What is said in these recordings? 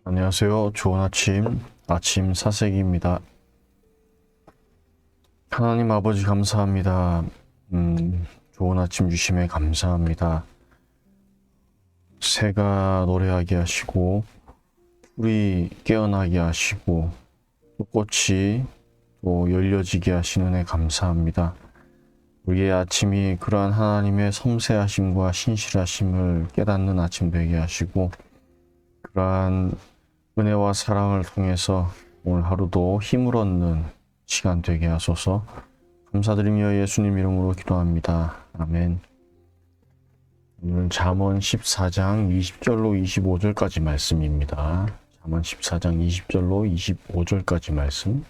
안녕하세요. 좋은 아침 사색입니다. 하나님 아버지 감사합니다. 좋은 아침 주심에 감사합니다. 새가 노래하게 하시고 풀이 깨어나게 하시고 또 꽃이 또 열려지게 하시는 애 감사합니다. 우리의 아침이 그러한 하나님의 섬세하심과 신실하심을 깨닫는 아침 되게 하시고 그러한 은혜와 사랑을 통해서 오늘 하루도 힘을 얻는 시간 되게 하소서. 감사드리며 예수님 이름으로 기도합니다. 아멘. 오늘 잠언 14장 20절로 25절까지 말씀입니다. 잠언 14장 20절로 25절까지 말씀.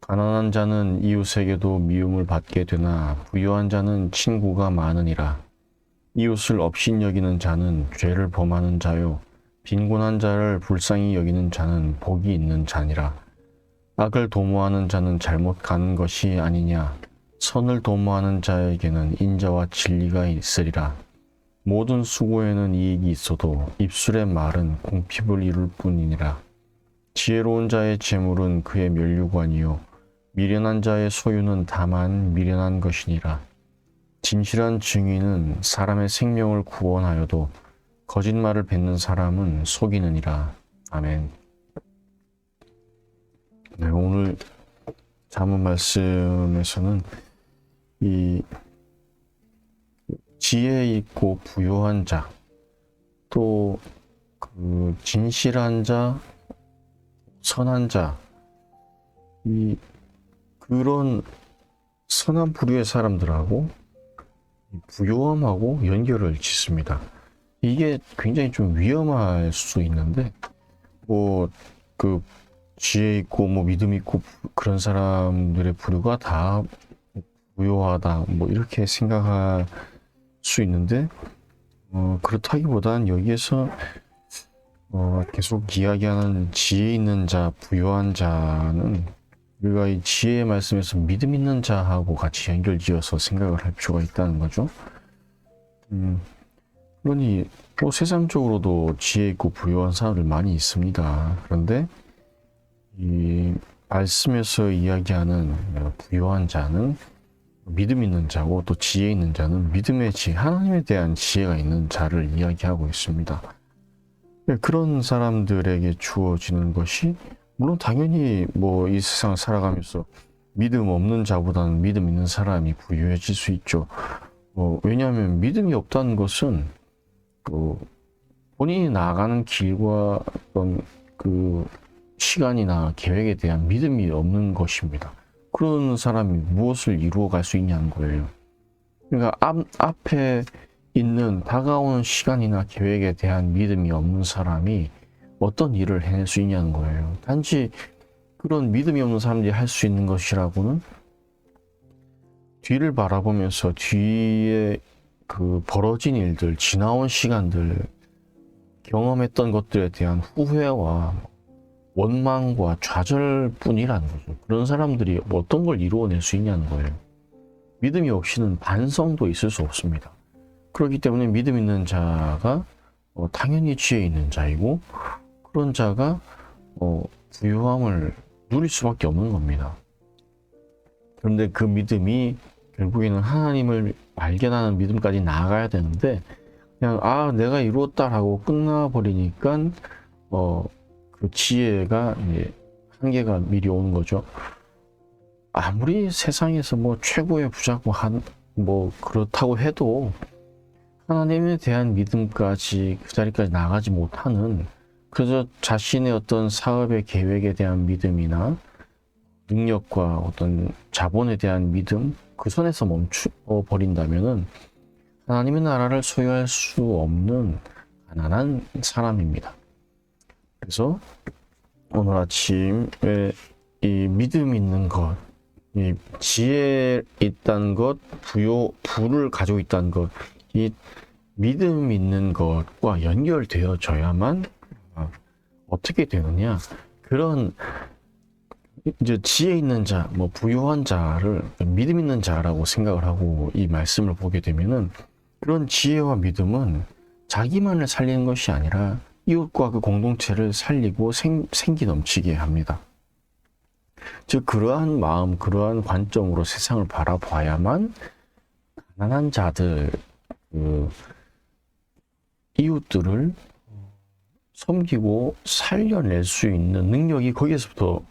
가난한 자는 이웃에게도 미움을 받게 되나 부유한 자는 친구가 많으니라. 이웃을 업신여기는 자는 죄를 범하는 자요 빈곤한 자를 불쌍히 여기는 자는 복이 있는 자니라. 악을 도모하는 자는 잘못 가는 것이 아니냐. 선을 도모하는 자에게는 인자와 진리가 있으리라. 모든 수고에는 이익이 있어도 입술의 말은 공핍을 이룰 뿐이니라. 지혜로운 자의 재물은 그의 면류관이요 미련한 자의 소유는 다만 미련한 것이니라. 진실한 증인은 사람의 생명을 구원하여도 거짓말을 뱉는 사람은 속이느니라. 아멘. 네, 오늘 잠언 말씀에서는 이 지혜 있고 부유한 자, 또 그 진실한 자, 선한 자, 이 그런 선한 부류의 사람들하고 부유함하고 연결을 짓습니다. 이게 굉장히 좀 위험할 수 있는데, 뭐, 그, 지혜 있고, 뭐, 믿음 있고, 그런 사람들의 부류가 다 부유하다, 뭐, 이렇게 생각할 수 있는데, 그렇다기보단 여기에서, 계속 이야기하는 지혜 있는 자, 부유한 자는, 우리가 이 지혜의 말씀에서 믿음 있는 자하고 같이 연결 지어서 생각을 할 필요가 있다는 거죠. 그러니 세상적으로도 지혜 있고 부유한 사람들 많이 있습니다. 그런데 이 말씀에서 이야기하는 부유한 자는 믿음 있는 자고 또 지혜 있는 자는 믿음의 지혜, 하나님에 대한 지혜가 있는 자를 이야기하고 있습니다. 그런 사람들에게 주어지는 것이 물론 당연히 뭐 이 세상을 살아가면서 믿음 없는 자보다는 믿음 있는 사람이 부유해질 수 있죠. 왜냐하면 믿음이 없다는 것은 본인이 나아가는 길과 어떤 그 시간이나 계획에 대한 믿음이 없는 것입니다. 그런 사람이 무엇을 이루어 갈 수 있냐는 거예요. 그러니까 앞에 있는 다가오는 시간이나 계획에 대한 믿음이 없는 사람이 어떤 일을 해낼 수 있냐는 거예요. 단지 그런 믿음이 없는 사람들이 할 수 있는 것이라고는 뒤를 바라보면서 뒤에 그 벌어진 일들, 지나온 시간들, 경험했던 것들에 대한 후회와 원망과 좌절뿐이라는 거죠. 그런 사람들이 어떤 걸 이루어낼 수 있냐는 거예요. 믿음이 없이는 반성도 있을 수 없습니다. 그렇기 때문에 믿음 있는 자가 당연히 지혜 있는 자이고 그런 자가 부유함을 누릴 수밖에 없는 겁니다. 그런데 그 믿음이 결국에는 하나님을 발견하는 믿음까지 나아가야 되는데 그냥 내가 이루었다라고 끝나버리니까 그 지혜가 이제 한계가 미리 오는 거죠. 아무리 세상에서 뭐 최고의 부자고 뭐 그렇다고 해도 하나님에 대한 믿음까지 그 자리까지 나가지 못하는 그저 자신의 어떤 사업의 계획에 대한 믿음이나 능력과 어떤 자본에 대한 믿음 그 선에서 멈춰 버린다면은 하나님의 나라를 소유할 수 없는 가난한 사람입니다. 그래서 오늘 아침에 이 믿음 있는 것, 이 지혜 있다는 것, 부를 가지고 있다는 것, 이 믿음 있는 것과 연결되어져야만 어떻게 되느냐? 그런 이제 지혜 있는 자, 뭐 부유한 자를 믿음 있는 자라고 생각을 하고 이 말씀을 보게 되면은 그런 지혜와 믿음은 자기만을 살리는 것이 아니라 이웃과 그 공동체를 살리고 생기 넘치게 합니다. 즉 그러한 마음, 그러한 관점으로 세상을 바라봐야만 가난한 자들, 그 이웃들을 섬기고 살려낼 수 있는 능력이 거기에서부터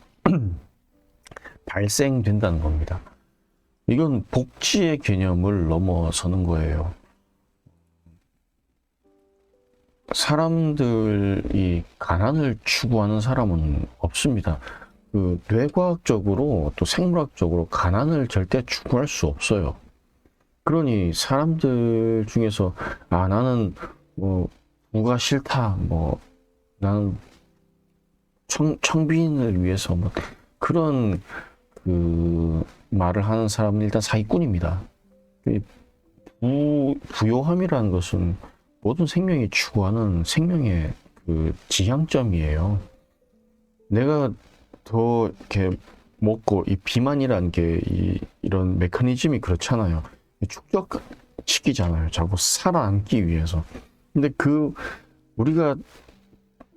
발생된다는 겁니다. 이건 복지의 개념을 넘어서는 거예요. 사람들이 가난을 추구하는 사람은 없습니다. 그 뇌과학적으로 또 생물학적으로 가난을 절대 추구할 수 없어요. 그러니 사람들 중에서 나는 뭐 부가 싫다, 뭐 나는 청빈을 위해서 뭐 그런 그 말을 하는 사람은 일단 사기꾼입니다. 부요함이라는 것은 모든 생명이 추구하는 생명의 그 지향점이에요. 내가 더 이렇게 먹고 이 비만이라는 게 이런 메커니즘이 그렇잖아요. 축적시키잖아요. 자꾸 살아남기 위해서. 근데 우리가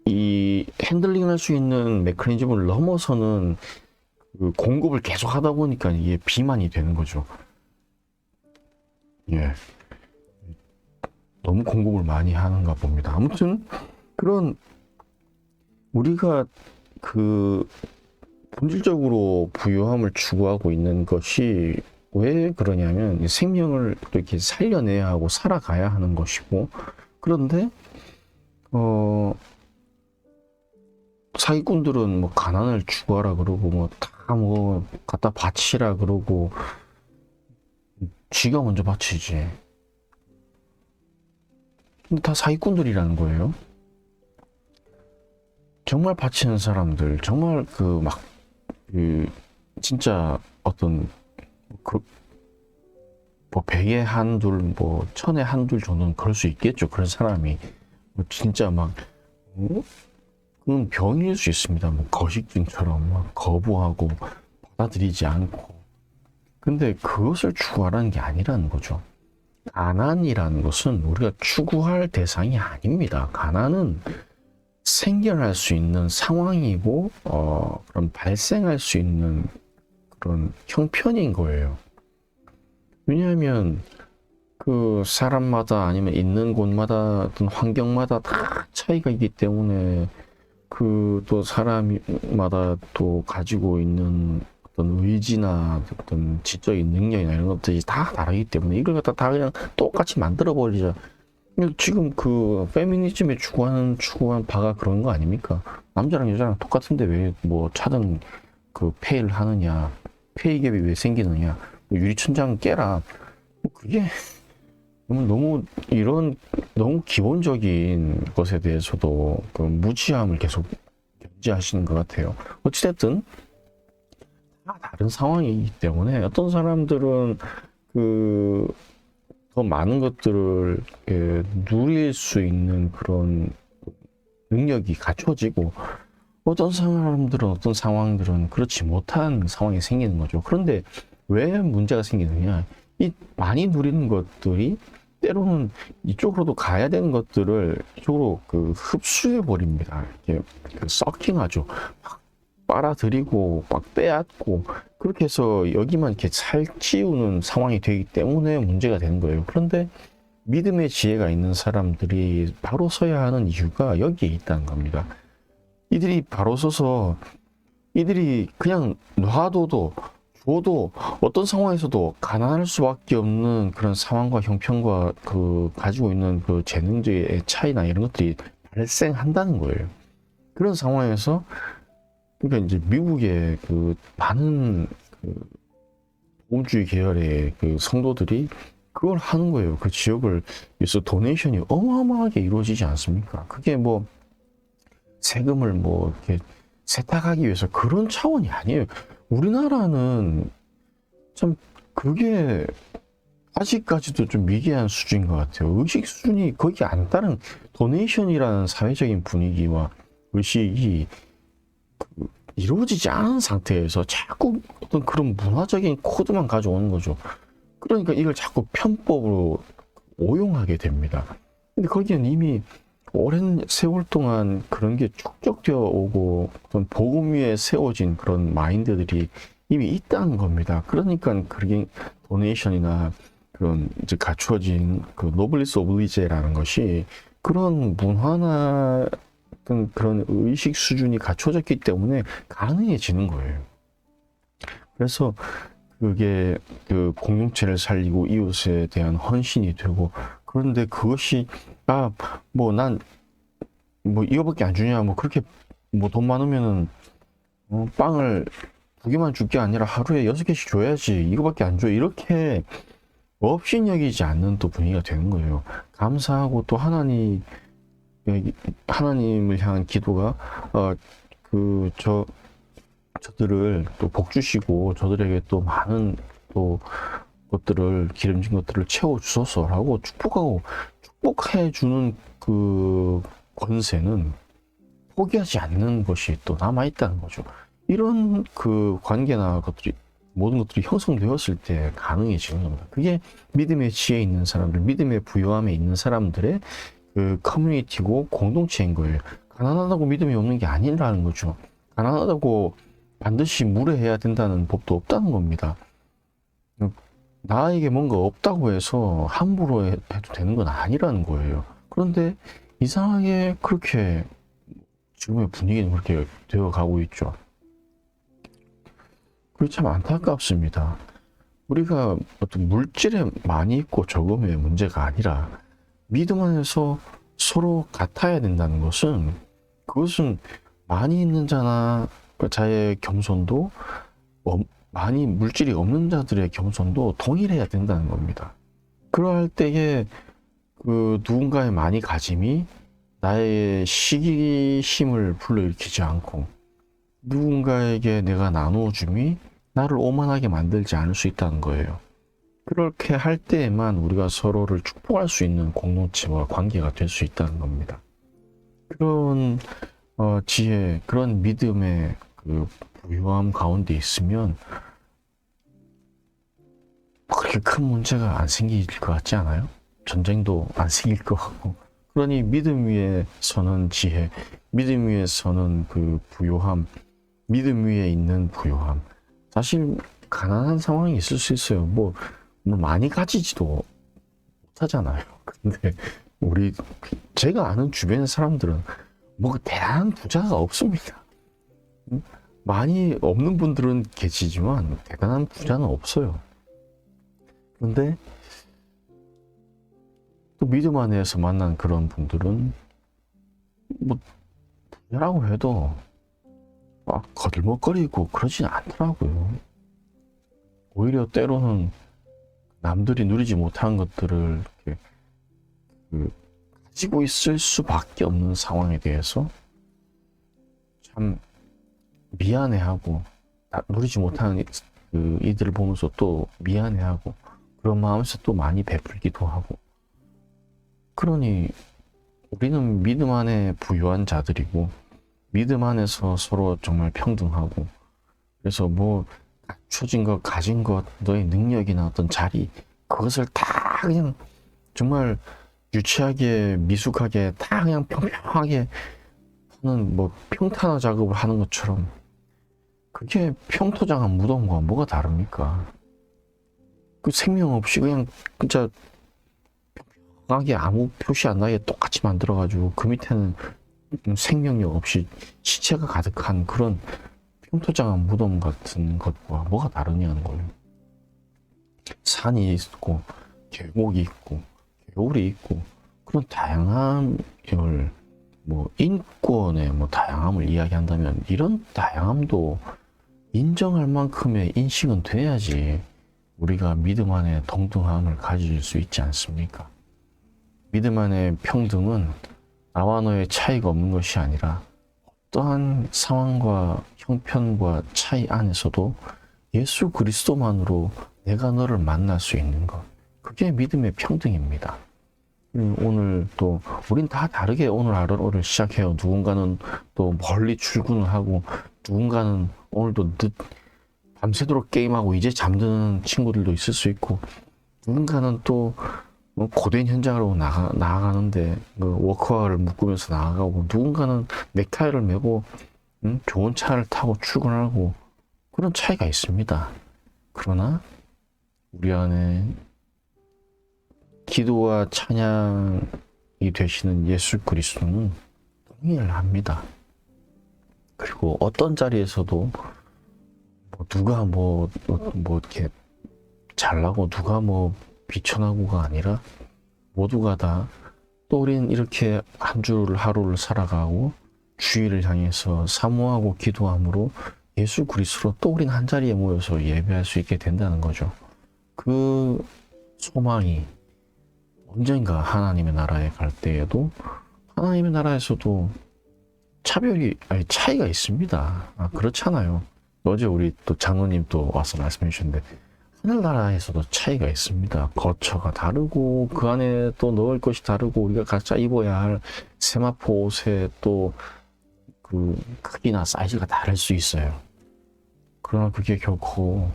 이 핸들링할 수 있는 메커니즘을 넘어서는 그 공급을 계속 하다 보니까 이게 비만이 되는 거죠. 예. 너무 공급을 많이 하는가 봅니다. 아무튼 그런 우리가 그 본질적으로 부유함을 추구하고 있는 것이 왜 그러냐면 생명을 이렇게 살려내야 하고 살아가야 하는 것이고, 그런데 사기꾼들은 뭐 가난을 추구하라 그러고 뭐 다 뭐 갖다 바치라 그러고 쥐가 먼저 바치지. 근데 다 사기꾼들이라는 거예요. 정말 바치는 사람들, 정말 진짜 어떤 뭐 100에 한둘, 뭐 1000에 한둘 정도는 그럴 수 있겠죠. 그런 사람이 뭐 진짜 막 그건 병일 수 있습니다. 뭐 거식증처럼 막 거부하고 받아들이지 않고. 근데 그것을 추구하라는 게 아니라는 거죠. 가난이라는 것은 우리가 추구할 대상이 아닙니다. 가난은 생겨날 수 있는 상황이고, 그런 발생할 수 있는 그런 형편인 거예요. 왜냐하면 그 사람마다 아니면 있는 곳마다 어떤 환경마다 다 차이가 있기 때문에 그 또 사람마다 또 가지고 있는 어떤 의지나 어떤 지적인 능력이나 이런 것들이 다 다르기 때문에 이걸 갖다 다 그냥 똑같이 만들어 버리자. 지금 그 페미니즘에 추구한 바가 그런 거 아닙니까? 남자랑 여자랑 똑같은데 왜 뭐 차등 그 폐를 하느냐, 폐이갭이 왜 생기느냐, 뭐 유리천장 깨라. 그게 너무 이런 너무 기본적인 것에 대해서도 그 무지함을 계속 견지하시는 것 같아요. 어찌됐든 다 다른 상황이기 때문에 어떤 사람들은 더 많은 것들을 누릴 수 있는 그런 능력이 갖춰지고 어떤 사람들은 어떤 상황들은 그렇지 못한 상황이 생기는 거죠. 그런데 왜 문제가 생기느냐? 이 많이 누리는 것들이 때로는 이쪽으로도 가야 되는 것들을 이쪽으로 흡수해 버립니다. 이렇게 서킹하죠. 막 빨아들이고 막 빼앗고 그렇게 해서 여기만 이렇게 살찌우는 상황이 되기 때문에 문제가 되는 거예요. 그런데 믿음의 지혜가 있는 사람들이 바로 서야 하는 이유가 여기에 있다는 겁니다. 이들이 바로 서서 이들이 그냥 놔둬도 줘도 어떤 상황에서도 가난할 수밖에 없는 그런 상황과 형편과 가지고 있는 그 재능적인 차이나 이런 것들이 발생한다는 거예요. 그런 상황에서 그러니까 이제 미국의 많은 보험주의 계열의 성도들이 그걸 하는 거예요. 그 지역을 위해서 도네이션이 어마어마하게 이루어지지 않습니까? 그게 뭐 세금을 뭐 이렇게 세탁하기 위해서 그런 차원이 아니에요. 우리나라는 참 그게 아직까지도 좀 미개한 수준인 것 같아요. 의식 수준이 거기 안 따른 도네이션이라는 사회적인 분위기와 의식이 이루어지지 않은 상태에서 자꾸 어떤 그런 문화적인 코드만 가져오는 거죠. 그러니까 이걸 자꾸 편법으로 오용하게 됩니다. 근데 거기엔 이미 오랜 세월 동안 그런 게 축적되어 오고 어떤 복음 위에 세워진 그런 마인드들이 이미 있다는 겁니다. 그러니까 그게 도네이션이나 그런 이제 갖추어진 그 노블리스 오블리제라는 것이 그런 문화나 어떤 그런 의식 수준이 갖춰졌기 때문에 가능해지는 거예요. 그래서 그게 그 공동체를 살리고 이웃에 대한 헌신이 되고, 그런데 그것이 뭐 난 뭐 이거밖에 안 주냐, 뭐 그렇게 뭐 돈 많으면은 빵을 2개만 줄 게 아니라 하루에 6개씩 줘야지, 이거밖에 안 줘, 이렇게 업신여기지 않는 또 분위기가 되는 거예요. 감사하고 또 하나님을 향한 기도가 저들을 또 복 주시고 저들에게 또 많은 또 것들을, 기름진 것들을 채워 주소서라고 축복해 주는 그 권세는 포기하지 않는 것이 또 남아 있다는 거죠. 이런 그 관계나 모든 것들이 형성되었을 때 가능해지는 겁니다. 그게 믿음의 지혜에 있는 사람들, 믿음의 부요함에 있는 사람들의 그 커뮤니티고 공동체인 거예요. 가난하다고 믿음이 없는 게 아니라는 거죠. 가난하다고 반드시 무례해야 된다는 법도 없다는 겁니다. 나에게 뭔가 없다고 해서 함부로 해도 되는 건 아니라는 거예요. 그런데 이상하게 그렇게 지금의 분위기는 그렇게 되어 가고 있죠. 그게 참 안타깝습니다. 우리가 어떤 물질에 많이 있고 적음의 문제가 아니라 믿음 안에서 서로 같아야 된다는 것은, 그것은 많이 있는 자의 겸손도 많이 물질이 없는 자들의 겸손도 동일해야 된다는 겁니다. 그러할 때에 그 누군가의 많이 가짐이 나의 시기심을 불러일으키지 않고, 누군가에게 내가 나누어줌이 나를 오만하게 만들지 않을 수 있다는 거예요. 그렇게 할 때에만 우리가 서로를 축복할 수 있는 공동체와 관계가 될 수 있다는 겁니다. 그런 지혜, 그런 믿음의 그 부유함 가운데 있으면 그렇게 큰 문제가 안 생길 것 같지 않아요? 전쟁도 안 생길 것 같고. 그러니 믿음 위에 서는 지혜, 믿음 위에 서는 그 부요함, 믿음 위에 있는 부요함. 사실 가난한 상황이 있을 수 있어요. 뭐 많이 가지지도 못하잖아요. 근데 제가 아는 주변의 사람들은 뭐 대단한 부자가 없습니다. 많이 없는 분들은 계시지만 대단한 부자는 없어요. 그런데 또 믿음 안에서 만난 그런 분들은 뭐 부자라고 해도 막 거들먹거리고 그러진 않더라고요. 오히려 때로는 남들이 누리지 못한 것들을 이렇게 가지고 있을 수밖에 없는 상황에 대해서 참 미안해하고, 누리지 못하는 이들을 보면서 또 미안해하고, 그런 마음에서 또 많이 베풀기도 하고. 그러니 우리는 믿음 안에 부유한 자들이고, 믿음 안에서 서로 정말 평등하고, 그래서 뭐 갖춰진 것, 가진 것, 너의 능력이나 어떤 자리, 그것을 다 그냥 정말 유치하게, 미숙하게 다 그냥 평평하게 하는, 뭐 평탄화 작업을 하는 것처럼, 그게 평토장한 무덤과 뭐가 다릅니까? 그 생명 없이 그냥 진짜 평평하게 아무 표시 안 나게 똑같이 만들어가지고 그 밑에는 생명력 없이 시체가 가득한 그런 평토장한 무덤 같은 것과 뭐가 다르냐는 거예요. 산이 있고 계곡이 있고 겨울이 있고, 그런 다양함을, 뭐 인권의 뭐 다양함을 이야기한다면 이런 다양함도 인정할 만큼의 인식은 돼야지 우리가 믿음 안에 동등함을 가질 수 있지 않습니까? 믿음 안의 평등은 나와 너의 차이가 없는 것이 아니라 어떠한 상황과 형편과 차이 안에서도 예수 그리스도만으로 내가 너를 만날 수 있는 것. 그게 믿음의 평등입니다. 오늘 또 우린 다 다르게 오늘 하루를 시작해요. 누군가는 또 멀리 출근을 하고, 누군가는 오늘도 밤새도록 게임하고 이제 잠드는 친구들도 있을 수 있고, 누군가는 또 고된 현장으로 나아가는데 워커를 묶으면서 나아가고, 누군가는 넥타이를 메고 좋은 차를 타고 출근하고, 그런 차이가 있습니다. 그러나 우리 안에 기도와 찬양이 되시는 예수 그리스도는 동일합니다. 그리고 어떤 자리에서도 누가 이렇게 잘나고 누가 비천하고가 아니라, 모두가 다 또 우린 이렇게 한 주를 하루를 살아가고 주일을 향해서 사모하고 기도함으로 예수 그리스도로 또 우린 한 자리에 모여서 예배할 수 있게 된다는 거죠. 그 소망이 언젠가 하나님의 나라에 갈 때에도 하나님의 나라에서도 차이가 있습니다. 그렇잖아요. 어제 우리 또 장로님 또 와서 말씀해 주셨는데, 하늘나라에서도 차이가 있습니다. 거처가 다르고 그 안에 또 넣을 것이 다르고, 우리가 각자 입어야 할 세마포 옷의 또 그 크기나 사이즈가 다를 수 있어요. 그러나 그게 결코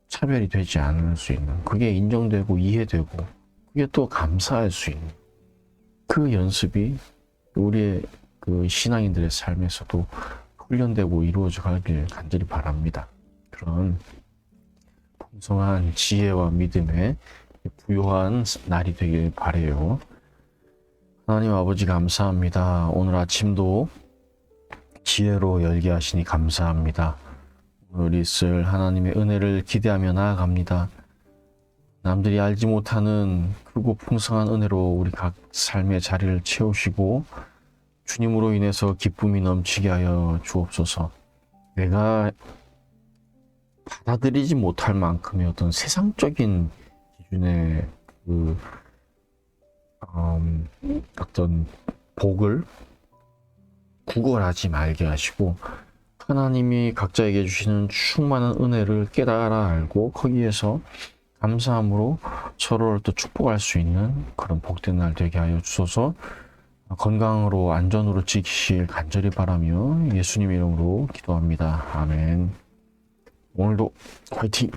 차별이 되지 않을 수 있는, 그게 인정되고 이해되고, 그게 또 감사할 수 있는 그 연습이 우리의 그 신앙인들의 삶에서도 훈련되고 이루어져 가길 간절히 바랍니다. 그런 풍성한 지혜와 믿음에 부요한 날이 되길 바라요. 하나님 아버지 감사합니다. 오늘 아침도 지혜로 열게 하시니 감사합니다. 오늘 있을 하나님의 은혜를 기대하며 나아갑니다. 남들이 알지 못하는 크고 풍성한 은혜로 우리 각 삶의 자리를 채우시고, 주님으로 인해서 기쁨이 넘치게 하여 주옵소서. 내가 받아들이지 못할 만큼의 어떤 세상적인 기준의 어떤 복을 구걸하지 말게 하시고, 하나님이 각자에게 주시는 충만한 은혜를 깨달아 알고 거기에서 감사함으로 서로를 또 축복할 수 있는 그런 복된 날 되게 하여 주소서. 건강으로 안전으로 지키실 간절히 바라며 예수님 이름으로 기도합니다. 아멘. 오늘도 화이팅!